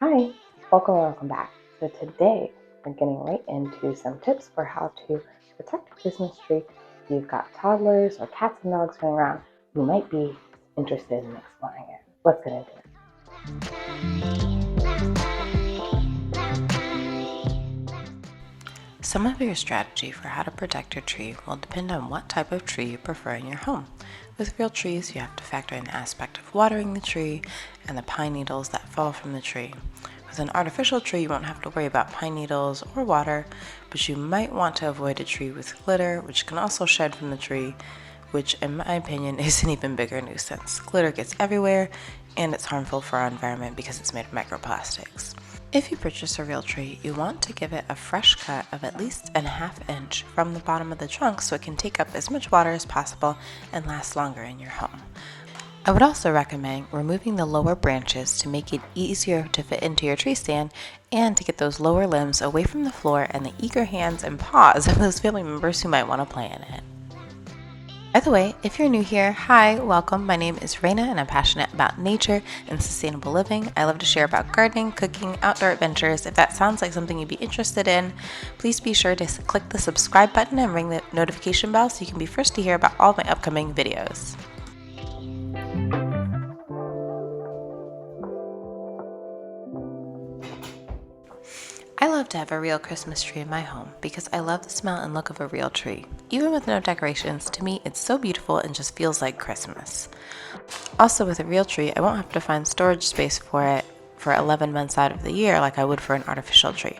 Hi, welcome back. So today we're getting right into some tips for how to protect a Christmas tree. If you've got toddlers or cats and dogs running around, you might be interested in exploring it. Let's get into it. Some of your strategy for how to protect your tree will depend on what type of tree you prefer in your home. With real trees, you have to factor in the aspect of watering the tree and the pine needles that fall from the tree. With an artificial tree, you won't have to worry about pine needles or water, but you might want to avoid a tree with glitter, which can also shed from the tree, which in my opinion is an even bigger nuisance. Glitter gets everywhere, and it's harmful for our environment because it's made of microplastics. If you purchase a real tree, you want to give it a fresh cut of at least a ½ inch from the bottom of the trunk so it can take up as much water as possible and last longer in your home. I would also recommend removing the lower branches to make it easier to fit into your tree stand and to get those lower limbs away from the floor and the eager hands and paws of those family members who might want to play in it. By the way, if you're new here, hi, welcome. My name is Raina and I'm passionate about nature and sustainable living. I love to share about gardening, cooking, outdoor adventures. If that sounds like something you'd be interested in, please be sure to click the subscribe button and ring the notification bell so you can be first to hear about all of my upcoming videos. I love to have a real Christmas tree in my home because I love the smell and look of a real tree. Even with no decorations, to me it's so beautiful and just feels like Christmas. Also, with a real tree, I won't have to find storage space for it for 11 months out of the year like I would for an artificial tree.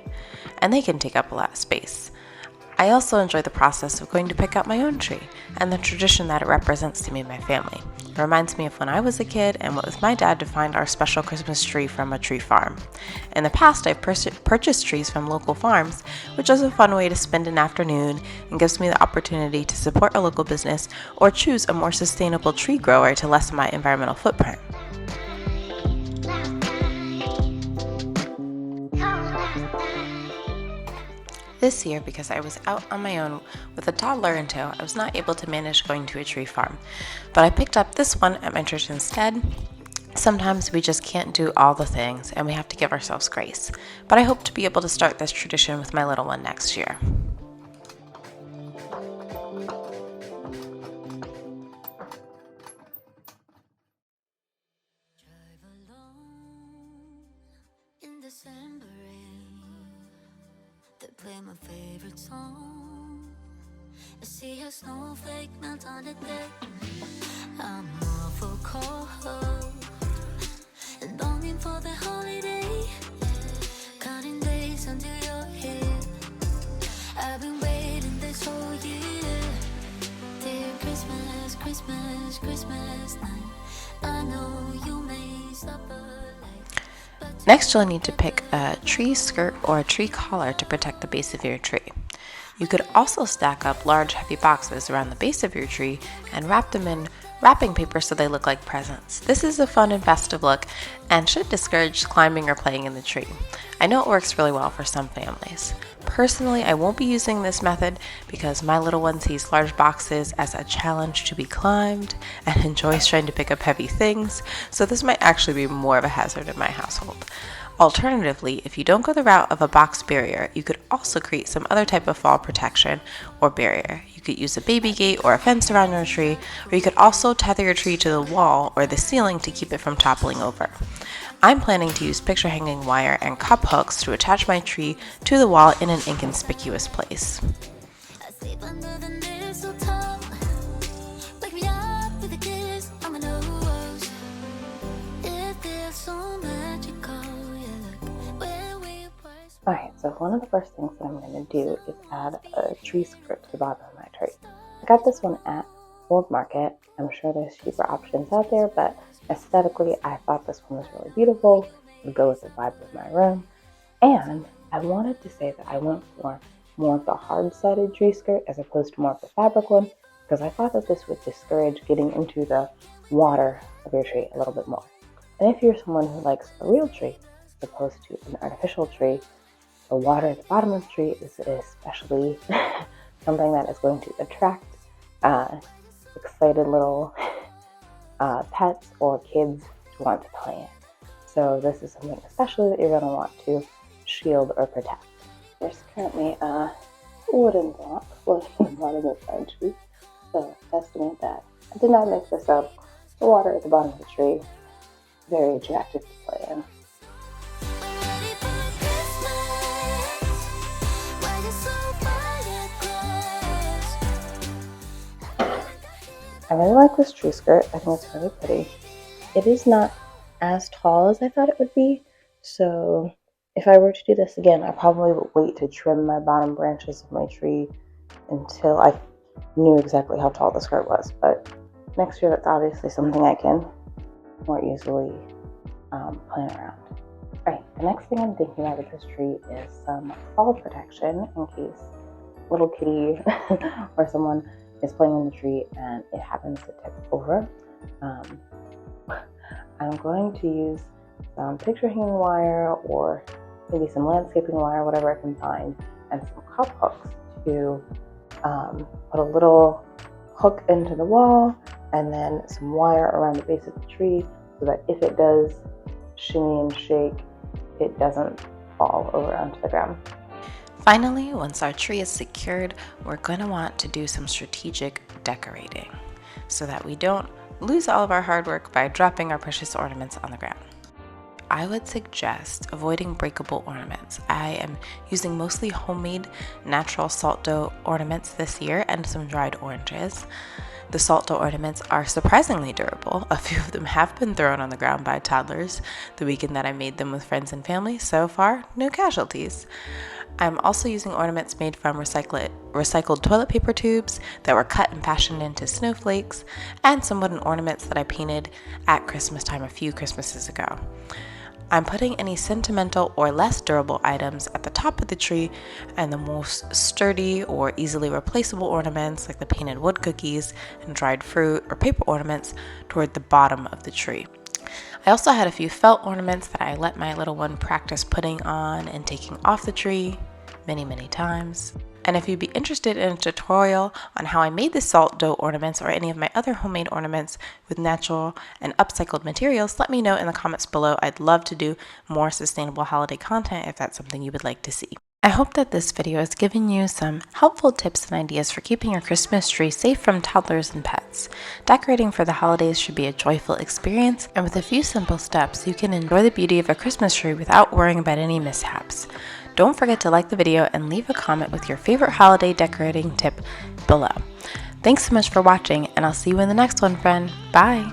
And they can take up a lot of space. I also enjoy the process of going to pick out my own tree and the tradition that it represents to me and my family. It reminds me of when I was a kid and went with my dad to find our special Christmas tree from a tree farm. In the past, I've purchased trees from local farms, which is a fun way to spend an afternoon and gives me the opportunity to support a local business or choose a more sustainable tree grower to lessen my environmental footprint. This year, because I was out on my own with a toddler in tow, I was not able to manage going to a tree farm. But I picked up this one at my church instead. Sometimes we just can't do all the things and we have to give ourselves grace. But I hope to be able to start this tradition with my little one next year. December rain, they play my favorite song. I see a snowflake melt on the deck. I'm awful cold and longing for the holiday. Counting days until you're here. I've been waiting this whole year. Dear Christmas, Christmas, Christmas night. I know you may suffer. Next, you'll need to pick a tree skirt or a tree collar to protect the base of your tree. You could also stack up large heavy boxes around the base of your tree and wrap them in wrapping paper so they look like presents. This is a fun and festive look and should discourage climbing or playing in the tree. I know it works really well for some families. Personally, I won't be using this method because my little one sees large boxes as a challenge to be climbed and enjoys trying to pick up heavy things, so this might actually be more of a hazard in my household. Alternatively, if you don't go the route of a box barrier, you could also create some other type of fall protection or barrier. You could use a baby gate or a fence around your tree, or you could also tether your tree to the wall or the ceiling to keep it from toppling over. I'm planning to use picture hanging wire and cup hooks to attach my tree to the wall in an inconspicuous place. Alright, so one of the first things that I'm going to do is add a tree skirt to the bottom of my tree. I got this one at World Market. I'm sure there's cheaper options out there, but aesthetically, I thought this one was really beautiful. It would go with the vibe of my room. And I wanted to say that I went for more of the hard-sided tree skirt as opposed to more of the fabric one, because I thought that this would discourage getting into the water of your tree a little bit more. And if you're someone who likes a real tree as opposed to an artificial tree, the water at the bottom of the tree is especially something that is going to attract excited little pets or kids to want to play in. So this is something especially that you're going to want to shield or protect. There's currently a wooden block floating in the bottom of the tree, so estimate that I did not make this up. The water at the bottom of the tree, very attractive to play in. I really like this tree skirt. I think it's really pretty. It is not as tall as I thought it would be, so if I were to do this again, I probably would wait to trim my bottom branches of my tree until I knew exactly how tall the skirt was. But next year, that's obviously something I can more easily plan around. Alright, the next thing I'm thinking about with this tree is some fall protection in case little kitty or someone is playing in the tree and it happens to tip over. I'm going to use some picture hanging wire or maybe some landscaping wire, whatever I can find, and some cup hooks to put a little hook into the wall and then some wire around the base of the tree so that if it does shimmy and shake, it doesn't fall over onto the ground. Finally, once our tree is secured, we're going to want to do some strategic decorating so that we don't lose all of our hard work by dropping our precious ornaments on the ground. I would suggest avoiding breakable ornaments. I am using mostly homemade natural salt dough ornaments this year and some dried oranges. The salt dough ornaments are surprisingly durable. A few of them have been thrown on the ground by toddlers the weekend that I made them with friends and family. So far, no casualties. I'm also using ornaments made from recycled toilet paper tubes that were cut and fashioned into snowflakes, and some wooden ornaments that I painted at Christmas time a few Christmases ago. I'm putting any sentimental or less durable items at the top of the tree, and the most sturdy or easily replaceable ornaments like the painted wood cookies and dried fruit or paper ornaments toward the bottom of the tree. I also had a few felt ornaments that I let my little one practice putting on and taking off the tree many times. And if you'd be interested in a tutorial on how I made the salt dough ornaments or any of my other homemade ornaments with natural and upcycled materials, let me know in the comments below. I'd love to do more sustainable holiday content if that's something you would like to see. I hope that this video has given you some helpful tips and ideas for keeping your Christmas tree safe from toddlers and pets. Decorating for the holidays should be a joyful experience, and with a few simple steps, you can enjoy the beauty of a Christmas tree without worrying about any mishaps. Don't forget to like the video and leave a comment with your favorite holiday decorating tip below. Thanks so much for watching, and I'll see you in the next one, friend. Bye!